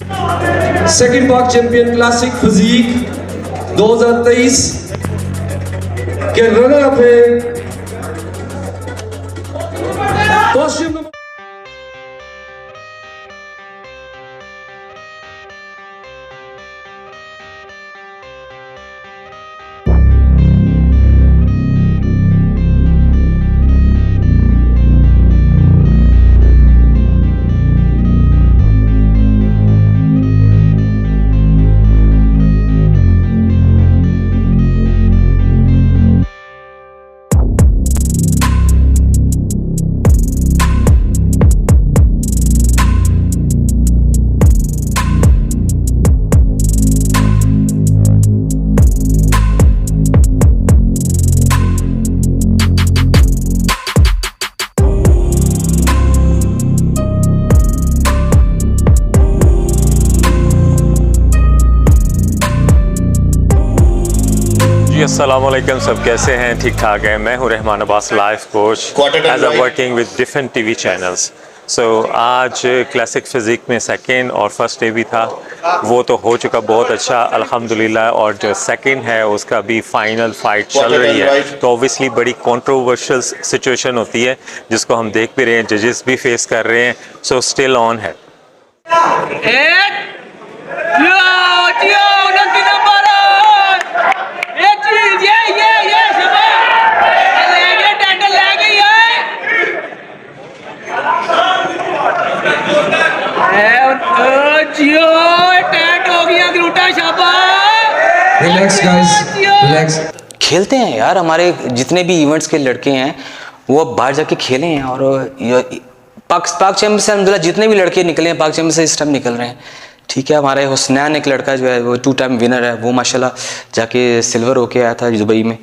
Second पाक champion classic physique 2023 के runner up है कॉस्ट्यूम नंबर। अस्सलामुअलैकुम, सब कैसे हैं? ठीक ठाक है। मैं हूं Rahman Abbas, life coach as a working with different TV channels. So आज क्लासिक फिज़िक में सेकंड और फर्स्ट डे भी था, वो तो हो चुका बहुत अच्छा अल्हम्दुलिल्लाह। और जो सेकंड है उसका भी फाइनल फाइट चल रही है, तो ऑब्वियसली बड़ी कंट्रोवर्शियल सिचुएशन होती है जिसको हम देख भी रहे हैं, जजेस भी फेस कर रहे हैं। सो स्टिल ऑन है। Relax guys, relax. खेलते हैं यार, हमारे जितने भी इवेंट्स के लड़के हैं वो अब बाहर जाके खेले हैं। और पाक चैंपियन से अल्हम्दुलिल्लाह जितने भी लड़के निकले हैं पाक चैंपियन से इस टाइम निकल रहे हैं। ठीक है, हमारे हुसनैन एक लड़का जो है वो 2 टाइम विनर है, वो माशाल्लाह जाके सिल्वर होके आया था दुबई में।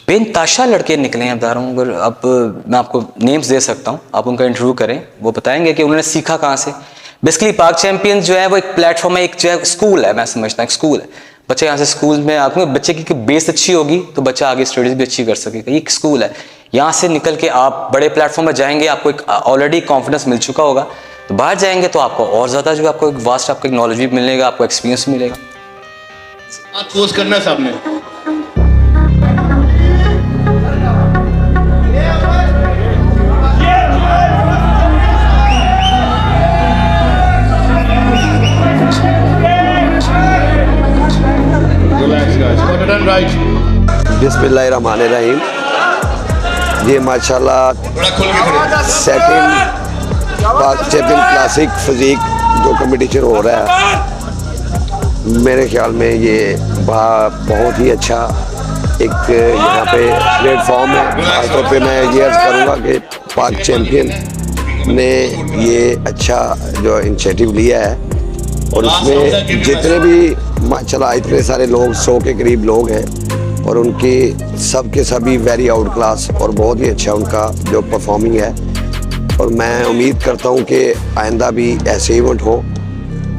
बेनताशा लड़के निकले हैं बता रहा हूँ। अगर अब मैं आपको नेम्स दे सकता हूँ, आप उनका इंटरव्यू करें, वो बताएंगे कि उन्होंने सीखा कहाँ से। बेसिकली पाक चैंपियन जो है वो एक प्लेटफॉर्म है, एक जो है स्कूल है, मैं समझता हूँ एक स्कूल है। बच्चे यहाँ से स्कूल में आपको बच्चे की बेस अच्छी होगी तो बच्चा आगे स्टडीज भी अच्छी कर सकेगा। ये एक स्कूल है, यहाँ से निकल के आप बड़े प्लेटफॉर्म पर जाएंगे, आपको एक ऑलरेडी कॉन्फिडेंस मिल चुका होगा, तो बाहर जाएंगे तो आपको और ज़्यादा जो आपको एक वास्ट आपको एक नॉलेज भी मिलेगा, आपको एक्सपीरियंस मिलेगा। आप पोस्ट करना है सामने। बिस्मिल्लाहिर्रहमानिर्रहीम। ये माशाल्लाह सेकंड पाक चैंपियन क्लासिक फिजिक जो कंपटीशन हो रहा है, मेरे ख्याल में ये बहुत ही अच्छा एक यहाँ पे प्लेटफॉर्म है। खासतौर पे मैं ये अर्ज़ करूँगा कि पाक चैंपियन ने ये अच्छा जो इनिशिएटिव लिया है, और इसमें जितने भी माशाल्लाह इतने सारे लोग 100 के करीब लोग हैं, और उनकी सब के सभी वेरी आउट क्लास और बहुत ही अच्छा उनका जो परफॉर्मिंग है। और मैं उम्मीद करता हूँ कि आइंदा भी ऐसे इवेंट हो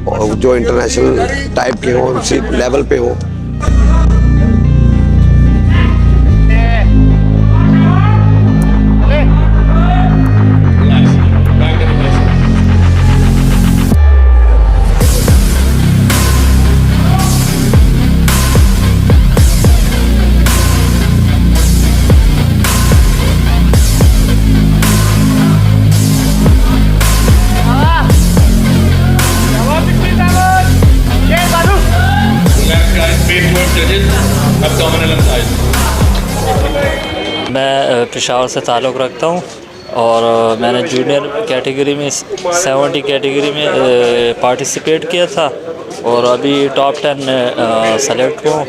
और जो इंटरनेशनल टाइप के हों, उसी लेवल पे हो। मैं पेशावर से ताल्लुक़ रखता हूँ और मैंने जूनियर कैटेगरी में 70 कैटेगरी में पार्टिसिपेट किया था और अभी टॉप 10 में सेलेक्ट हुआ।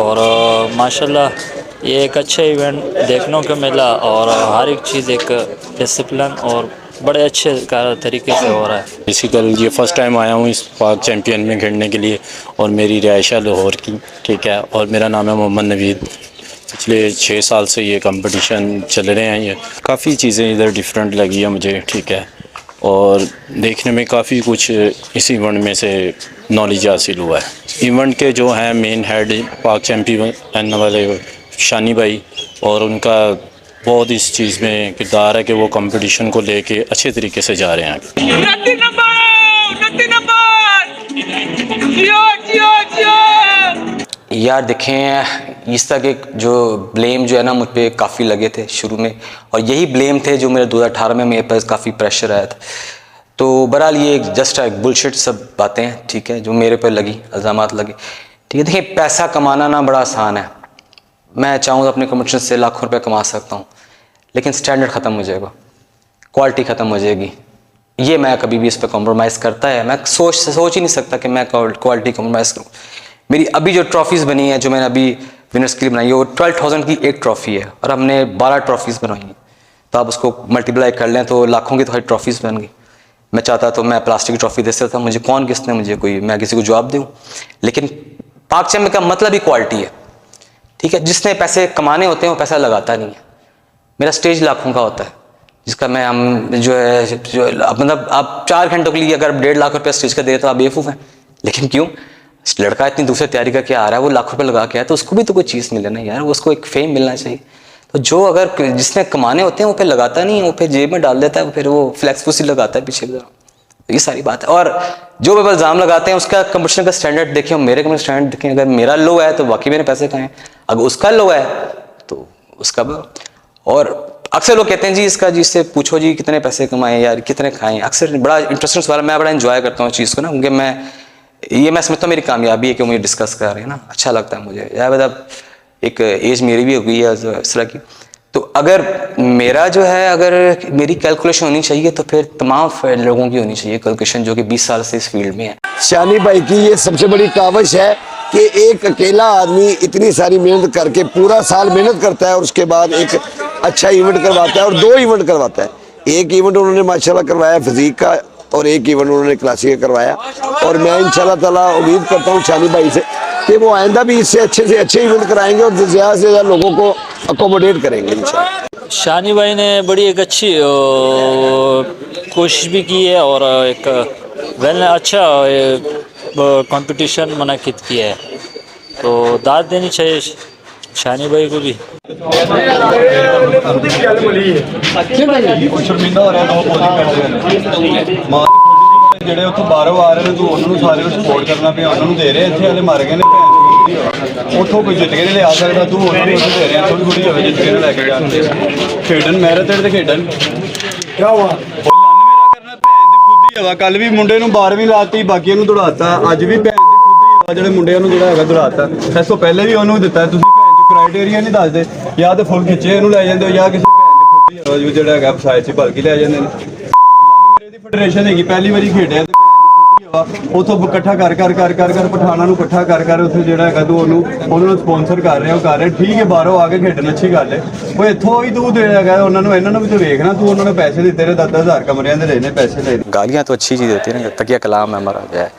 और माशाल्लाह ये एक अच्छा इवेंट देखने को मिला और हर एक चीज़ एक डिसिप्लिन और बड़े अच्छे तरीके से हो रहा है। बेसिकल ये फ़र्स्ट टाइम आया हूँ इस पाक चैम्पियन में खेलने के लिए, और मेरी रिहाइश है लाहौर की। ठीक है, और मेरा नाम है मोहम्मद नवीद। पिछले 6 साल से ये कंपटीशन चल रहे हैं। ये काफ़ी चीज़ें इधर डिफरेंट लगी है मुझे। ठीक है, और देखने में काफ़ी कुछ इस इवेंट में से नॉलेज हासिल हुआ है। इवेंट के जो हैं मेन हेड पाक चैम्पियन वाले शानी भाई, और उनका बहुत इस चीज़ में किरदार है कि वो कंपटीशन को लेके अच्छे तरीके से जा रहे हैं। यार देखें, इस तरह के जो ब्लेम जो है ना मुझ पे काफ़ी लगे थे शुरू में, और यही ब्लेम थे जो मेरे 2018 में मेरे पास काफ़ी प्रेशर आया था। तो बहरहाल ये जस्ट एक बुलशिट सब बातें हैं, ठीक है, जो मेरे पे लगी, इल्ज़ामात लगे, ठीक है। देखिए, पैसा कमाना ना बड़ा आसान है। मैं चाहूँ तो अपने कमीशन से लाखों रुपये कमा सकता हूँ, लेकिन स्टैंडर्ड ख़त्म हो जाएगा, क्वालिटी ख़त्म हो जाएगी। ये मैं कभी भी इस पर कॉम्प्रोमाइज़ करता है, मैं सोच ही नहीं सकता कि मैं क्वालिटी कॉम्प्रोमाइज़ करूँ। मेरी अभी जो ट्रॉफ़ीज़ बनी है, जो मैंने अभी विनर्स के लिए बनाई है, वो 12,000 की एक ट्रॉफ़ी है और हमने 12 ट्रॉफ़ीज़ बनाई हैं। तो आप उसको मल्टीप्लाई कर लें तो लाखों की तो हर ट्रॉफ़ीज़ बन गई। मैं चाहता तो मैं प्लास्टिक की ट्रॉफ़ी दे सकता था, मुझे कौन किसने मुझे कोई मैं किसी को जवाब दूँ। लेकिन पाक चैम्पियन का मतलब ही क्वालिटी है, ठीक है। जिसने पैसे कमाने होते हैं वो पैसा लगाता नहीं है। मेरा स्टेज लाखों का होता है, जिसका मैं हम जो है जो मतलब आप 4 घंटों के लिए अगर 1.5 लाख रुपया स्टेज का दे तो आप बेवकूफ़ हैं। लेकिन क्यों, लड़का इतनी दूसरी तैयारी करके आ रहा है, वो लाख रुपए लगा के आया, तो उसको भी तो कोई चीज़ मिले ना यार, उसको एक फेम मिलना चाहिए। तो जो अगर जिसने कमाने होते हैं वो फिर लगाता नहीं है, वो फिर जेब में डाल देता है, फिर वो फ्लैक्स पुसी लगाता है पीछे की तरफ। ये सारी बात है। और जो भी इल्ज़ाम लगाते हैं उसका कंपटीशन का स्टैंडर्ड देखें, मेरे कंपटीशन स्टैंडर्ड देखें। अगर मेरा लो है तो बाकी मेरे पैसे खाएँ, अगर उसका लो है तो उसका। और अक्सर लोग कहते हैं जी इसका, जी इससे पूछो जी कितने पैसे कमाए यार, कितने खाएँ। अक्सर बड़ा इंटरेस्टिंग सवाल, मैं बड़ा इन्जॉय करता हूँ चीज़ को ना, क्योंकि मैं समझता हूँ मेरी कामयाबी है कि मुझे डिस्कस कर रहे हैं ना, अच्छा लगता है मुझे यार। मतलब एक एज मेरी भी हो गई है इस तरह की। तो अगर मेरा जो है, अगर मेरी कैलकुलेशन होनी चाहिए तो फिर तमाम लोगों की होनी चाहिए कैलकुलेशन, जो कि 20 साल से इस फील्ड में है। शानी भाई की ये सबसे बड़ी काविश है कि एक अकेला आदमी इतनी सारी मेहनत करके पूरा साल मेहनत करता है और उसके बाद एक अच्छा इवेंट करवाता है, और 2 इवेंट करवाता है। एक इवेंट उन्होंने माशाल्लाह करवाया फिजिक का, और एक इवेंट उन्होंने क्लासिक का करवाया। और मैं इंशाल्लाह ताला उम्मीद करता हूँ शानी भाई से कि वो आइंदा भी इससे अच्छे इवेंट कराएंगे और ज़्यादा से ज़्यादा लोगों को अकोमोडेट करेंगे इंशाल्लाह। शानी भाई ने बड़ी एक अच्छी कोशिश भी की है और एक वेल अच्छा कंपटीशन मुनक़िद किया है, तो दाद देनी चाहिए शानी भाई को भी। शर्मिंदा हो रहा है ਜਿਹੜੇ ਉੱਥੋਂ ਬਾਹਰੋਂ ਆ ਰਹੇ ਨੇ, ਤੂੰ ਉਹਨਾਂ ਨੂੰ ਸਾਰੇ ਨੂੰ ਸਪੋਰਟ ਕਰਨਾ ਪਿਆ, ਉਹਨਾਂ ਨੂੰ ਦੇ ਰਹੇ। ਇੱਥੇ ਵਾਲੇ ਮਰ ਗਏ ਨੇ, ਉੱਥੋਂ ਕੋਈ ਜਿੱਤ ਕੇ ਨਹੀਂ ਲਿਆ ਸਕਦਾ, ਤੂੰ ਉਹਨਾਂ ਨੂੰ ਦੇ ਰਿਹਾ। ਥੋੜੀ ਥੋੜੀ ਹੋਵੇ ਜਿੱਤ ਕੇ ਲੈ ਕੇ ਜਾਣ, ਖੇਡਣ ਮੈਰਾਥਨ ਤੇ ਖੇਡਣ। ਕੀ ਹੋਆ ਮੇਰਾ ਕਰਨਾ ਭੈਣ ਦੀ ਫੁੱਦੀ ਹਵਾ। ਕੱਲ ਵੀ ਮੁੰਡੇ ਨੂੰ 12ਵੀਂ ਲਾਤੀ, ਬਾਕੀਆਂ ਨੂੰ ਦੌੜਾਤਾ। ਅੱਜ ਵੀ ਭੈਣ ਦੀ ਫੁੱਦੀ ਹਵਾ ਜਿਹੜੇ ਮੁੰਡਿਆਂ ਨੂੰ ਜਿਹੜਾ ਹੈਗਾ ਦੌੜਾਤਾ। ਇਸ ਤੋਂ ਪਹਿਲੇ ਵੀ ਉਹਨੂੰ ਦਿੱਤਾ। ਤੁਸੀਂ ਭੈਣ ਦੀ ਕ੍ਰਾਈਟੇਰੀਆ ਨਹੀਂ ਦੱਸਦੇ, ਜਾਂ ਤੇ ਫੁੱਲ ਖਿੱਚੇ ਇਹਨੂੰ ਲੈ ਜਾਂਦੇ ਹੋ, ਜਾਂ ਕਿਸੇ ਭੈਣ ਦੀ ਫੁੱਦੀ ਹਵਾ ਜਿਹੜਾ ਹੈਗਾ ਫਸਾਇਦ ਚ ਭਲਕੇ ਲੈ ਜਾਂਦੇ ਨੇ। ਫੈਡਰੇਸ਼ਨ ਹੈਗੀ, ਪਹਿਲੀ ਵਾਰੀ ਖੇਡਿਆ ਤੇ ਉਥੋਂ ਇਕੱਠਾ ਕਰ ਪਠਾਨਾਂ ਨੂੰ ਇਕੱਠਾ ਕਰ ਉੱਥੇ ਜਿਹੜਾ ਹੈਗਾ ਤੂੰ ਉਹਨਾਂ ਨੂੰ ਸਪਾਂਸਰ ਕਰ ਰਿਹਾ, ਉਹ ਕਰ ਰਿਹਾ। ਠੀਕ ਹੈ, ਬਾਹਰੋਂ ਆ ਕੇ ਖੇਡਣ ਅੱਛੀ ਗੱਲ ਹੈ। ਉਹ ਇੱਥੋਂ ਹੀ ਤੂੰ ਦੇ ਹੈਗਾ ਉਹਨਾਂ ਨੂੰ, ਇਹਨਾਂ ਨੂੰ ਵੀ ਤੂੰ ਵੇਖਣਾ। ਤੂੰ ਉਹਨਾਂ ਨੂੰ ਪੈਸੇ ਦਿੱਤੇ ਨੇ, 10,000 कमरियां ਦੇ लेने पैसे ले। गालियाँ तो अच्छी चीज़ होती है ना, तकिया कलाम है हमारा जो है।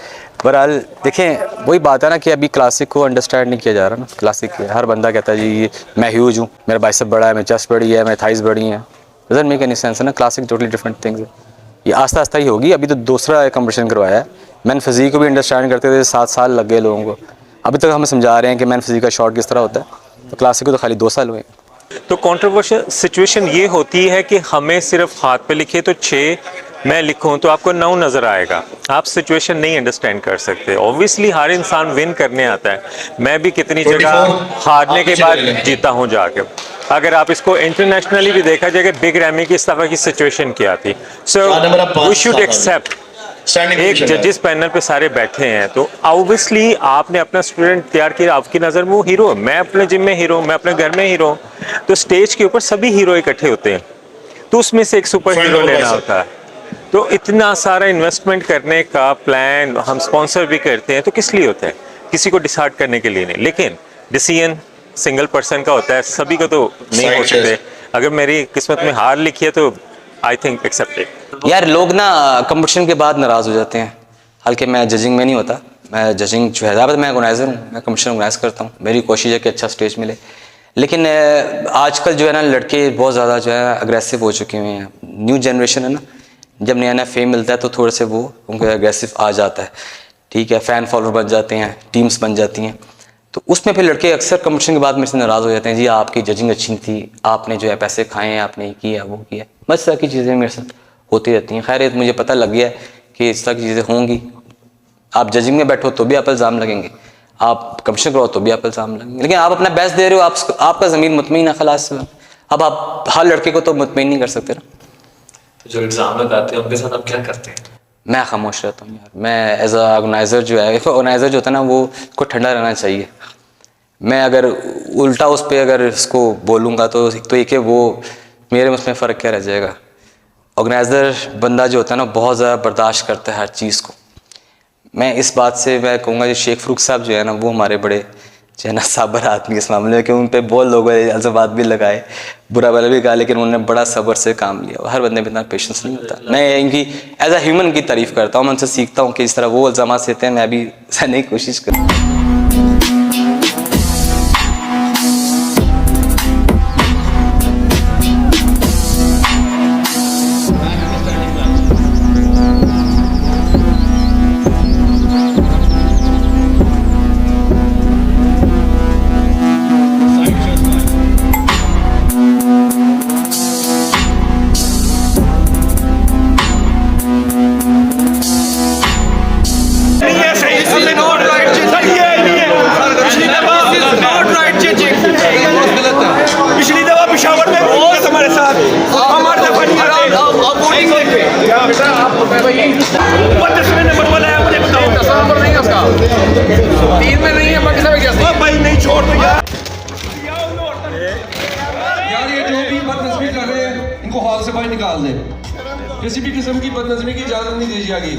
बहरहाल देखें, वही बात है ना कि अभी क्लासिक को अंडरस्टैंड नहीं किया जा रहा ना। क्लासिक हर बंदा कहता है जी मैं ह्यूज हूँ, मेरा बाइसेप बड़ा है, मेरी चेस्ट बड़ी है, मेरी थाइस बड़ी हैं। डजंट मेक एनी सेंस है ना। क्लासिक टोटली डिफरेंट थिंग्स है। ये आस्ता आस्ता ही होगी। अभी तो दूसरा कंपटीशन करवाया है। मैन फिजिक को भी अंडरस्टैंड करते थे 7 साल लग गए लोगों को। अभी तक हमें समझा रहे हैं कि मैन फिजिक का शॉट किस तरह होता है, तो क्लासिक को तो खाली 2 साल हुए। तो कंट्रोवर्शियल सिचुएशन ये होती है कि हमें सिर्फ हाथ पे लिखे तो 6, मैं लिखूं तो आपको 9 नज़र आएगा। आप सिचुएशन नहीं अंडरस्टैंड कर सकते। ऑब्वियसली हर इंसान विन करने आता है। मैं भी कितनी जगह हारने के बाद जीता हूं जाके। अगर आप इसको इंटरनेशनली भी देखा जाएगा, बिग रैमी की इस तरह की सिचुएशन क्या थी। सो वी शुड एक्सेप्ट, एक जजेस पैनल पे सारे बैठे हैं, तो ऑब्वियसली आपने अपना स्टूडेंट तैयार किया, आपकी नज़र में वो हीरो है। मैं अपने जिम में हीरो, मैं अपने घर में हीरो। तो स्टेज के ऊपर सभी हीरो इकट्ठे होते हैं, तो उसमें से एक सुपर हीरो लेना होता है। तो इतना सारा इन्वेस्टमेंट करने का प्लान हम स्पॉन्सर भी करते हैं, तो किस लिए होता है? किसी को डिसाइड करने के लिए नहीं, लेकिन डिसीजन सिंगल पर्सन का होता है, सभी को तो नहीं हो सकते। अगर मेरी किस्मत में हार लिखी है तो आई थिंक एक्सेप्टेड। यार लोग ना कंपटीशन के बाद नाराज़ हो जाते हैं। हालांकि मैं जजिंग में नहीं होता, मैं जजिंग जो है ज़्यादा मैं ऑर्गेनाइज़र हूँ, मैं कंपटीशन ऑर्गेनाइज करता हूँ। मेरी कोशिश है कि अच्छा स्टेज मिले। लेकिन आजकल जो है ना लड़के बहुत ज़्यादा जो है अग्रेसिव हो चुके हुए हैं। न्यू जनरेशन है ना, जब नया नया फेम मिलता है तो थोड़े से वो उनको एग्रेसिव आ जाता है, ठीक है। फ़ैन फॉलोअर बन जाते हैं, टीम्स बन जाती हैं, तो उसमें फिर लड़के अक्सर कंपटीशन के बाद मेरे से नाराज़ हो जाते हैं। जी आपकी जजिंग अच्छी थी, आपने जो है पैसे खाए हैं, आपने ये किया वो किया। बस तरह की चीज़ें मेरे साथ होती रहती हैं। खैर मुझे पता लग गया कि इस तरह की चीज़ें होंगी। आप जजिंग में बैठो तो भी आप इल्ज़ाम लगेंगे, आप कमीशन करो तो भी आप इल्ज़ाम लगेंगे। लेकिन आप अपना बेस्ट दे रहे हो, आपका ज़मीन मुतमईन है, खलास। अब आप हर लड़के को तो मुतमईन नहीं कर सकते ना। तो जो एग्ज़ाम लगाते हैं उनके साथ आप क्या करते हैं? मैं खामोश रहता हूँ यार। मैं एज अ ऑर्गेनाइज़र जो है, ऑर्गेनाइज़र जो होता है ना, वो को ठंडा रहना चाहिए। मैं अगर उल्टा उस पर अगर इसको बोलूँगा तो एक है वो मेरे उसमें फ़र्क क्या रह जाएगा। ऑर्गेनाइज़र बंदा जो होता है ना, बहुत ज़्यादा बर्दाश्त करता है हर चीज़ को। मैं इस बात से मैं कहूँगा जो शेख फ़रूक साहब जो है ना, वो हमारे बड़े जो है ना साबर आदमी इस मामले में, कि उन पर बहुत लोगों ने अल्ज़ामात भी लगाए, बुरा भला भी कहा, लेकिन उन्होंने बड़ा सब्र से काम लिया। हर बंदे में इतना पेशेंस नहीं होता। मैं इनकी एज अ ह्यूमन की तारीफ़ करता हूँ, मैं उनसे सीखता हूँ कि इस तरह वो अल्ज़ामात सहते हैं, मैं भी सहने की कोशिश करूँ। पिछली दफा पिशावर में हमारे साथ हमारे नंबर वाला है, मुझे बताओ। 3 में नहीं है, भाई नहीं छोड़ दिया यार। ये जो भी बदनज़मी कर रहे हैं इनको हॉल से बाहर निकाल दें। किसी भी किस्म की बदनज़मी की इजाज़त नहीं दी जाएगी।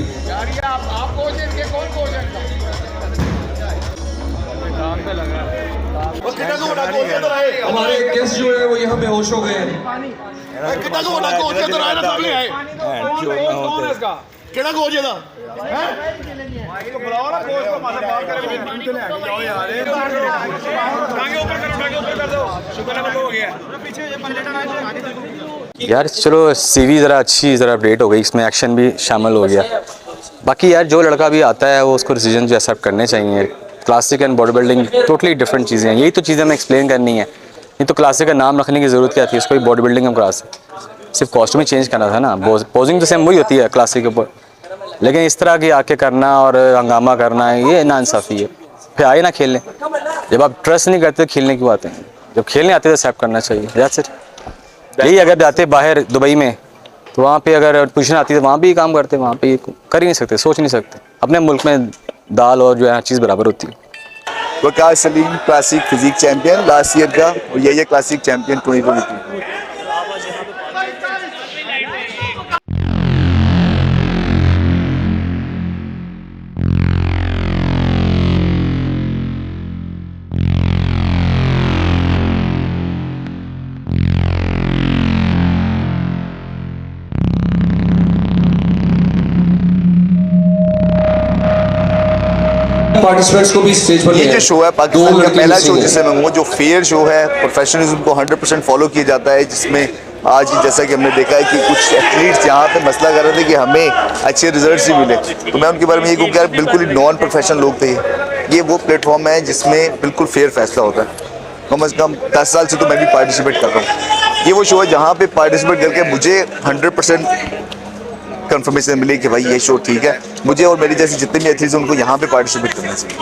हमारे गेस्ट जो है वो यहाँ बेहोश हो गए हैं। यार चलो सीवी ज़रा अच्छी ज़रा अपडेट हो गई, इसमें एक्शन भी शामिल हो गया। बाकी यार जो लड़का भी आता है वो उसको डिसीजन जो एक्सेप्ट करने चाहिए। Classic and body building totally different चीज़ें हैं। यही तो चीज़ें हमें एक्सप्लेन करनी है। नहीं तो क्लासिक का नाम रखने की ज़रूरत क्या थी, इसको बॉडी बिल्डिंग हम करा सकते, सिर्फ कॉस्ट्यूम ही चेंज करना था ना। पोजिंग तो सेम वही होती है क्लासिक के ऊपर, लेकिन इस तरह की आके करना और हंगामा करना ये नाइंसाफ़ी है। फिर आए ना खेलने, जब आप ट्रस्ट नहीं करते खेलने क्यों आते हैं? जब खेलने आते तो एक्सेप्ट करना चाहिए। That's it. यही अगर जाते बाहर दुबई में तो वहाँ पे अगर पोजीशन आती है वहाँ भी काम करते, वहाँ पे कर ही नहीं सकते, सोच नहीं सकते। अपने मुल्क में दाल और जो है हर चीज़ बराबर होती है। Waqar Saleem classic physique champion last year का, और ये क्लासिक चैंपियन 2022। पार्टिसिपेंट्स को भी स्टेज पर ये जो शो है पाकिस्तान का पहला शो जिसे मैं कहूँ जो फेयर शो है, प्रोफेशनलिज्म को 100% फॉलो किया जाता है, जिसमें आज जैसा कि हमने देखा है कि कुछ एथलीट्स यहाँ पे मसला कर रहे थे कि हमें अच्छे रिजल्ट्स ही मिले, तो मैं उनके बारे में ये कहूँ कि यार बिल्कुल ही नॉन प्रोफेशनल लोग थे। ये वो प्लेटफॉर्म है जिसमें बिल्कुल फेयर फैसला होता है। कम अज़ कम 10 साल से तो मैं भी पार्टिसिपेट कर रहा हूँ। ये वो शो है जहाँ पे पार्टिसिपेट करके मुझे 100% कंफर्मेशन मिली कि भाई ये शो ठीक है। मुझे और मेरी जैसे जितने भी एथलीट्स उनको यहाँ पे पार्टिसिपेट करना चाहिए।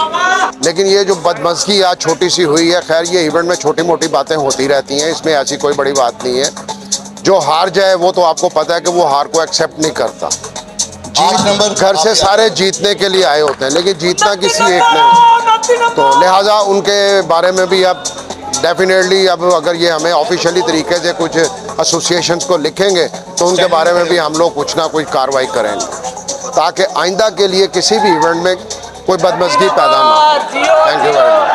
लेकिन ये जो बदमज़गी आज छोटी सी हुई है, खैर ये इवेंट में छोटी मोटी बातें होती रहती हैं, इसमें ऐसी कोई बड़ी बात नहीं है। जो हार जाए वो तो आपको पता है कि वो हार को एक्सेप्ट नहीं करता। जीत घर से सारे जीतने के लिए आए होते हैं, लेकिन जीतना किसी एक नहीं, तो लिहाजा उनके बारे में भी अब डेफिनेटली अब अगर ये हमें ऑफिशियली तरीके से कुछ एसोसिएशंस को लिखेंगे तो उनके बारे में भी हम लोग कुछ ना कुछ कार्रवाई करेंगे, ताकि आइंदा के लिए किसी भी इवेंट में कोई बदमज़गी पैदा ना हो। Thank you very much.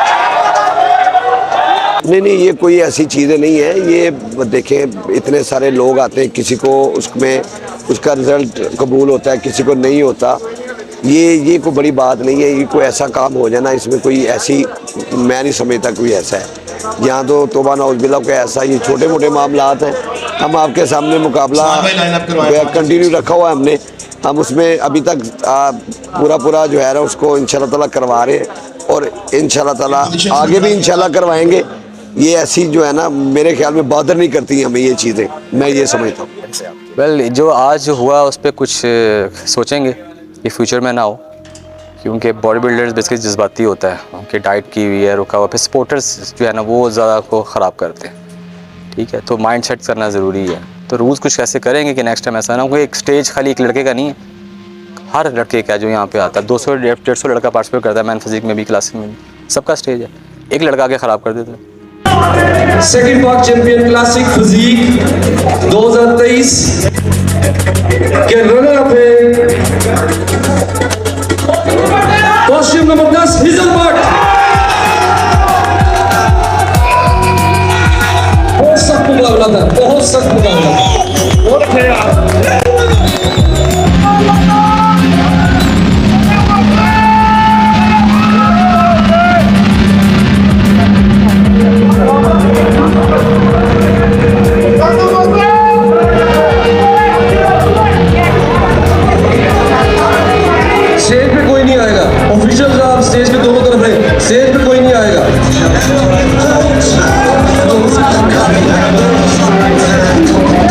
नहीं, ये कोई ऐसी चीज़ें नहीं है। ये देखें इतने सारे लोग आते हैं, किसी को उसमें उसका रिज़ल्ट कबूल होता है, किसी को नहीं होता। ये कोई बड़ी बात नहीं है। ये कोई ऐसा काम हो जाना, इसमें कोई ऐसी मैं नहीं समझता कोई ऐसा है। यहाँ तो तौबा नाउज़ुबिल्लाह कोई ऐसा, ये छोटे मोटे मामलात हैं। हम आपके सामने मुकाबला कंटिन्यू रखा हुआ है हमने, हम उसमें अभी तक पूरा जो है ना उसको इंशाल्लाह ताला करवा रहे हैं, और इंशाल्लाह ताला आगे भी इंशाल्लाह करवाएंगे। ये ऐसी जो है ना मेरे ख्याल में बॉदर नहीं करती हमें ये चीज़ें, मैं ये समझता हूँ। वेल जो आज हुआ उस पर कुछ सोचेंगे कि फ्यूचर में ना हो। क्योंकि बॉडी बिल्डर्स बेसिकली जज्बाती होता है, उनकी डाइट की हुई है रुका हुआ, फिर सपोर्टर्स जो है ना वो ज़्यादा को ख़राब करते हैं, ठीक है। तो माइंड सेट करना ज़रूरी है। तो रूल्स कुछ ऐसे करेंगे कि नेक्स्ट टाइम ऐसा ना हो। एक स्टेज खाली एक लड़के का नहीं है, हर लड़के का जो यहाँ पे आता है 200-150 लड़का पार्टिसिपेट करता है, मैन फिजिक में भी, क्लासिक में भी, सबका स्टेज है। एक लड़का आके ख़राब कर देता है। सेकंड पाक चैंपियन क्लासिक फिजिक 2023 के रनर अप है कॉस्ट्यूम नंबर 10 हिजल भट्ट। बहुत सख्त मुकाबला था, बहुत सख्त मुकाबला था। स्टेज पे कोई नहीं आएगा, ऑफिशियल आप स्टेज पे दोनों तरफ है, स्टेज पे कोई नहीं आएगा।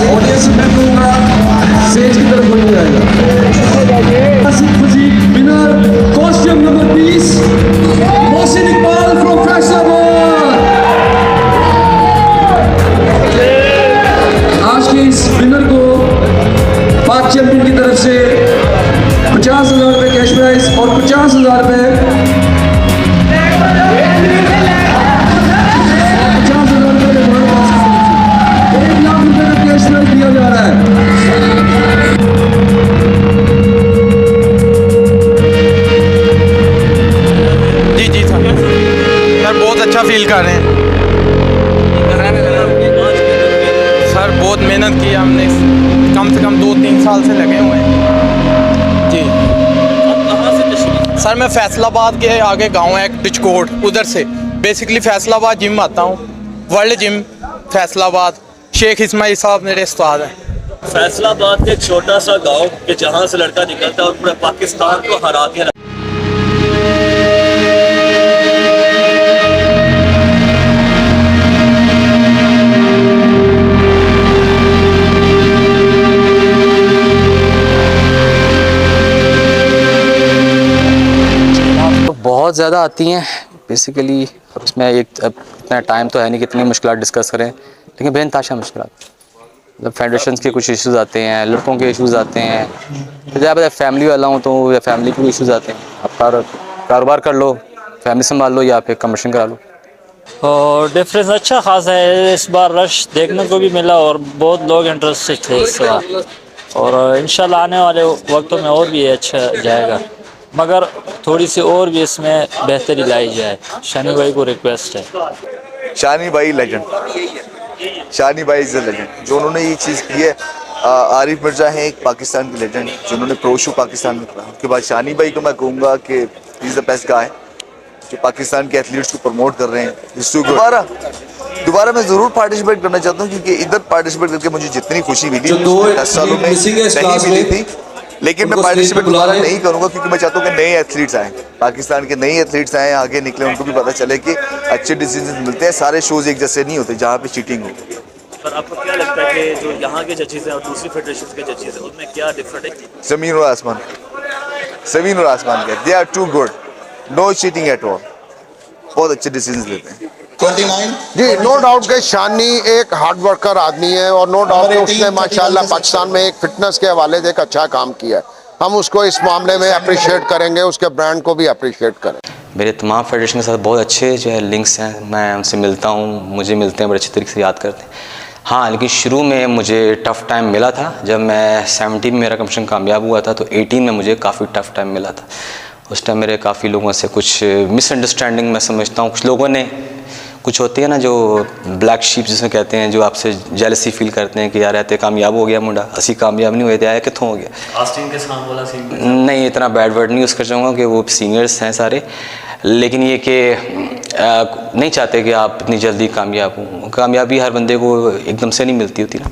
ऑडियंस में दूंगा, स्टेज की तरफ कोई नहीं आएगा। Classic physique winner costume number 20 Mohsin Iqbal from Faisalabad. आज के इस विनर को पाक चैंपियन की तरफ से 50,000 रुपए कैश प्राइज और 50,000 रुपए 50,000 रुपए 1 लाख रुपए का कैश प्राइज दिया जा रहा है। जी सर बहुत अच्छा फील कर रहे हैं सर। बहुत मेहनत की हमने, कम से कम 2-3 साल से लगे हुए हैं जी। सर मैं फैसलाबाद के आगे गांव है एक टिचकोट, उधर से बेसिकली फैसलाबाद जिम आता हूँ, वर्ल्ड जिम फैसलाबाद। शेख इस्माइल साहब मेरे उस्ताद हैं। फैसलाबाद के छोटा सा गांव के जहां से लड़का निकलता है और पूरे पाकिस्तान को हरा के बहुत ज़्यादा आती हैं बेसिकली। उसमें एक इतना टाइम तो है नहीं कि इतनी मुश्किल डिस्कस करें, लेकिन बेनताशा मुश्किल, मतलब फेडरेशन के कुछ इश्यूज़ आते हैं, लड़कों के इश्यूज़ आते हैं, फिर जब फैमिली वाला हूँ तो फैमिली के इश्यूज़ आते हैं। आप कारोबार कर लो, फैमिली संभाल लो, या फिर कमर्शियल करा लो। और डिफरेंस अच्छा खासा है। इस बार रश देखने को भी मिला और बहुत लोग इंटरेस्टेड थे इस बार, और इंशाल्लाह आने वाले वक्तों में और भी अच्छा जाएगा, मगर थोड़ी सी और भी इसमें बेहतरी लाई जाए। शानी भाई को रिक्वेस्ट है। शानी भाई लेजेंड, शानी भाई इज़ अ लेजेंड। जो उन्होंने ये चीज़ की है, आरिफ मिर्ज़ा है एक पाकिस्तान के लेजेंड जिन्होंने प्रो शो पाकिस्तान में करा। उसके बाद शानी भाई को मैं कहूँगा कि इज़ द बेस्ट गाय जो पाकिस्तान के एथलीट्स को प्रमोट कर रहे हैं। दोबारा मैं ज़रूर पार्टिसिपेट करना चाहता हूँ, क्योंकि इधर पार्टिसिपेट करके मुझे जितनी खुशी मिली 10 सालों में नहीं मिली थी। लेकिन मैं पार्टिसिपेट दोबारा नहीं करूंगा, क्योंकि मैं चाहता हूँ कि नए एथलीट्स आएँ, पाकिस्तान के नए एथलीट्स आएँ, आगे निकले, उनको भी पता चले कि अच्छे डिसीजन मिलते हैं। सारे शोज एक जैसे नहीं होते जहाँ पे चीटिंग हो। पर आपको क्या लगता है कि जो यहाँ के जजेस हैं और दूसरी फेडरेशन के जजेस हैं उनमें क्या डिफरेंट है? ज़मीन और आसमान, ज़मीन और आसमान के। They are too good, no cheating at all, बहुत अच्छे डिसीजन लेते हैं। 29 जी, नो डाउट कि शानी एक हार्ड वर्कर आदमी है, और नो डाउट कि उसने माशाल्लाह पाकिस्तान में एक फिटनेस के हवाले से एक अच्छा काम किया है। हम उसको इस मामले में अप्रिशिएट करेंगे, उसके ब्रांड को भी अप्रिशिएट करें। मेरे तमाम फेडरेशन के साथ बहुत अच्छे जो है लिंक्स हैं, मैं उनसे मिलता हूँ, मुझे मिलते हैं, बड़े अच्छे तरीके से याद करते हैं। हाँ, लेकिन शुरू में मुझे टफ़ टाइम मिला था। जब मैं 17 में मेरा कमीशन कामयाब हुआ था, तो 18 में मुझे काफ़ी टफ़ टाइम मिला था। उस टाइम मेरे काफ़ी लोगों से कुछ मिसअंडरस्टैंडिंग मैं समझता हूँ, कुछ लोगों ने, कुछ होती है ना जो ब्लैक शीप जिसमें कहते हैं, जो आपसे जेलसी फील करते हैं कि यार ऐसे कामयाब हो गया मुंडा, असी कामयाब नहीं हुए थे, आया कितों हो गया। आस्टिन के साथ वाला सीन नहीं, इतना बैड वर्ड नहीं यूज़ कर चाहूँगा कि वो सीनियर्स हैं सारे, लेकिन ये कि नहीं चाहते कि आप इतनी जल्दी कामयाब हों। कामयाबी हर बंदे को एकदम से नहीं मिलती होती ना,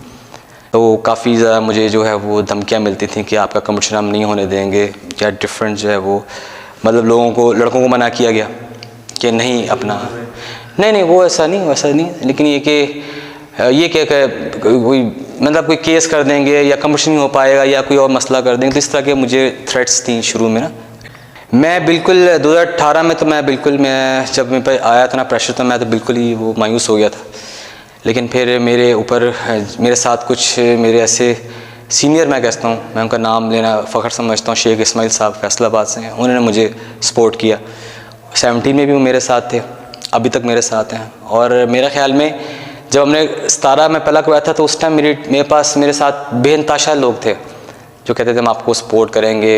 तो काफ़ी ज़्यादा मुझे जो है वो धमकियाँ मिलती थी कि आपका कमीशन हम नहीं होने देंगे, या डिफरेंट जो है वो, मतलब लोगों को, लड़कों को मना किया गया कि नहीं अपना, नहीं वो ऐसा नहीं, लेकिन ये कि कोई मतलब कोई केस कर देंगे, या कमीशन नहीं हो पाएगा, या कोई और मसला कर देंगे, तो इस तरह के मुझे थ्रेट्स थी शुरू में ना। मैं बिल्कुल 2018 में तो मैं जब मेरे पे आया था ना प्रेशर, तो मैं तो बिल्कुल ही वो मायूस हो गया था। लेकिन फिर मेरे ऊपर मेरे साथ कुछ मेरे ऐसे सीनियर, मैं कहता हूँ, मैं उनका नाम लेना फ़ख्र समझता हूँ, शेख इस्माइल साहब फैसलाबाद से हैं, उन्होंने मुझे सपोर्ट किया। 17 में भी वो मेरे साथ थे, अभी तक मेरे साथ हैं। और मेरे ख्याल में जब हमने 17 में पहला करवाया था तो उस टाइम मेरे साथ बेनताशा लोग थे जो कहते थे हम आपको सपोर्ट करेंगे,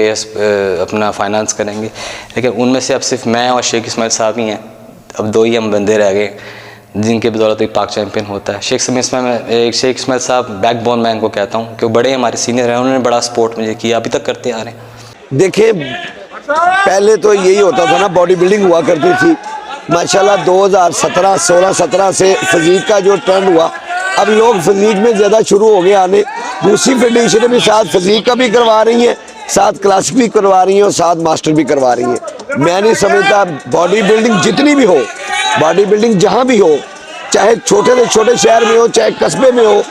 अपना फाइनेंस करेंगे। लेकिन उनमें से अब सिर्फ मैं और शेख इस्माइल साहब ही हैं, अब 2 ही हम बंदे रह गए जिनके बदौलत एक पाक चैम्पियन होता है। शेख इस्माइल साहब बैकबोन मैं इनको कहता हूँ कि बड़े हमारे सीनियर हैं, उन्होंने बड़ा सपोर्ट मुझे किया, अभी तक करते आ रहे हैं। देखिए, पहले तो यही होता था ना, बॉडी बिल्डिंग हुआ करती थी। माशाल्लाह 2017, 16-17 से फिजीक का जो ट्रेंड हुआ, अब लोग फिजीक में ज़्यादा शुरू हो गए आने। दूसरी फेडरेशन भी साथ फिजीक का भी करवा रही हैं, साथ क्लासिक भी करवा रही हैं और साथ मास्टर भी करवा रही हैं। मैं नहीं समझता बॉडी बिल्डिंग जितनी भी हो, बॉडी बिल्डिंग जहाँ भी हो, चाहे छोटे से छोटे शहर में हो, चाहे कस्बे में हो,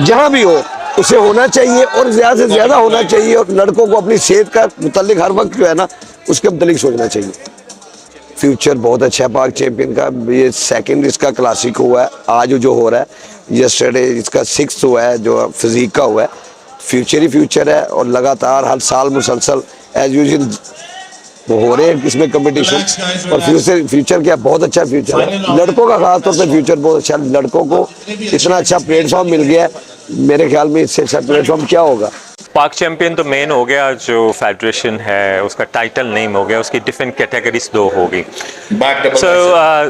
जहाँ भी हो, उसे होना चाहिए और ज़्यादा से ज़्यादा होना चाहिए। और लड़कों को अपनी सेहत का मुतालिक हर वक्त जो है ना, उसके मुतालिक सोचना चाहिए। फ्यूचर बहुत अच्छा है पाक चैम्पियन का। ये सेकंड इसका क्लासिक हुआ है, आज जो हो रहा है, यस्टरडे इसका 6th हुआ है जो फिजिक का हुआ है। फ्यूचर ही फ्यूचर है और लगातार हर साल मुसलसल एज यूजुअल हो रहे हैं इसमें कंपटीशन। और फ्यूचर क्या, बहुत अच्छा फ्यूचर है लड़कों का, खासतौर पर फ्यूचर बहुत अच्छा। लड़कों को इतना अच्छा प्लेटफॉर्म मिल गया है, मेरे ख्याल में इससे अच्छा प्लेटफॉर्म क्या होगा। पाक चैम्पियन तो मेन हो गया, जो फेडरेशन है उसका टाइटल नेम हो गया, उसकी डिफरेंट कैटेगरीज 2 होगी। सो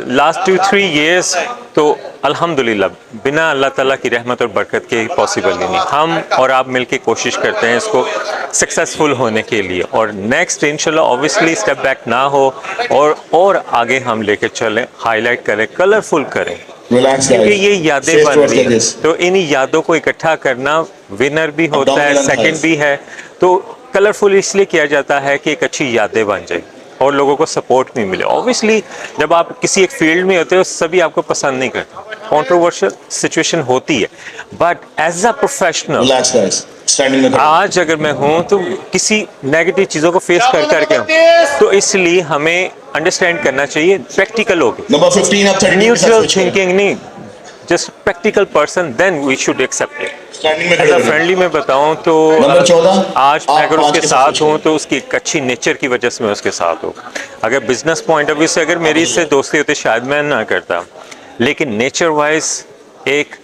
लास्ट 2-3 years तो अल्हम्दुलिल्लाह बिना अल्लाह ताला की रहमत और बरकत के पॉसिबल ही नहीं। हम और आप मिलके कोशिश करते हैं इसको सक्सेसफुल होने के लिए, और नेक्स्ट इंशाल्लाह ऑब्वियसली स्टेप बैक ना हो और आगे हम लेके चलें, हाईलाइट करें, कलरफुल करें, क्योंकि ये यादें बन रही हैं। तो इन यादों को इकट्ठा करना, विनर भी होता है, सेकंड भी है, तो कलरफुल इसलिए किया जाता है कि एक अच्छी यादें बन जाए और लोगों को सपोर्ट भी मिले। ऑब्वियसली जब आप किसी एक फील्ड में होते हो सभी आपको पसंद नहीं करते, कंट्रोवर्शियल सिचुएशन होती है, बट एज अ प्रोफेशनल आज अगर मैं हूँ तो किसी नेगेटिव चीज़ों को फेस करके हूँ, तो इसलिए हमें अंडरस्टैंड करना चाहिए प्रैक्टिकल होगी, न्यूट्रल थिंकिंग नहीं, just practical person, then we should accept it. As a friendly में बताऊं तो आज मैं अगर उसके साथ हूं तो उसकी एक अच्छी नेचर की वजह से मैं उसके साथ हूं। अगर बिजनेस पॉइंट ऑफ व्यू से अगर मेरी इससे दोस्ती होती शायद मैं ना करता, लेकिन नेचर वाइज एक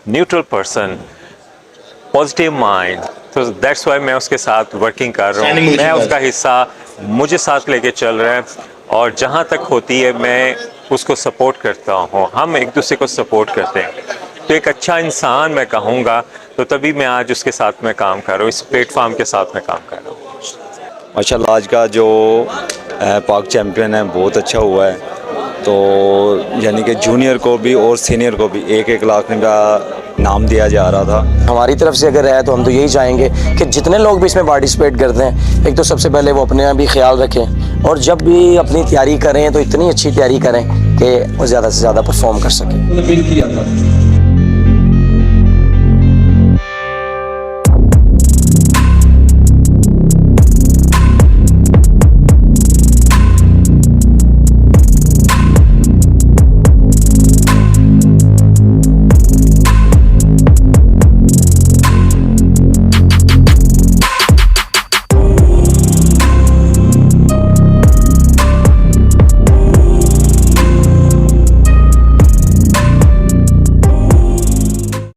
न्यूट्रल पर्सन, पॉजिटिव माइंड, तो दैट्स वाई मैं उसके साथ वर्किंग कर रहा हूँ। मैं उसका हिस्सा, मुझे साथ लेके चल रहा है और जहाँ तक होती है मैं उसको सपोर्ट करता हूँ, हम एक दूसरे को सपोर्ट करते हैं। तो एक अच्छा इंसान मैं कहूँगा, तो तभी मैं आज उसके साथ में काम कर रहा हूँ, इस प्लेटफॉर्म के साथ में काम कर रहा हूँ। माशाल्लाह आज का जो पाक चैम्पियन है बहुत अच्छा हुआ है, तो यानी कि जूनियर को भी और सीनियर को भी 1-1 लाख का नाम दिया जा रहा था। हमारी तरफ से अगर है तो हम तो यही चाहेंगे कि जितने लोग भी इसमें पार्टिसिपेट करते हैं, एक तो सबसे पहले वो अपने भी ख्याल रखें और जब भी अपनी तैयारी करें तो इतनी अच्छी तैयारी करें कि वो ज़्यादा से ज़्यादा परफॉर्म कर सकें।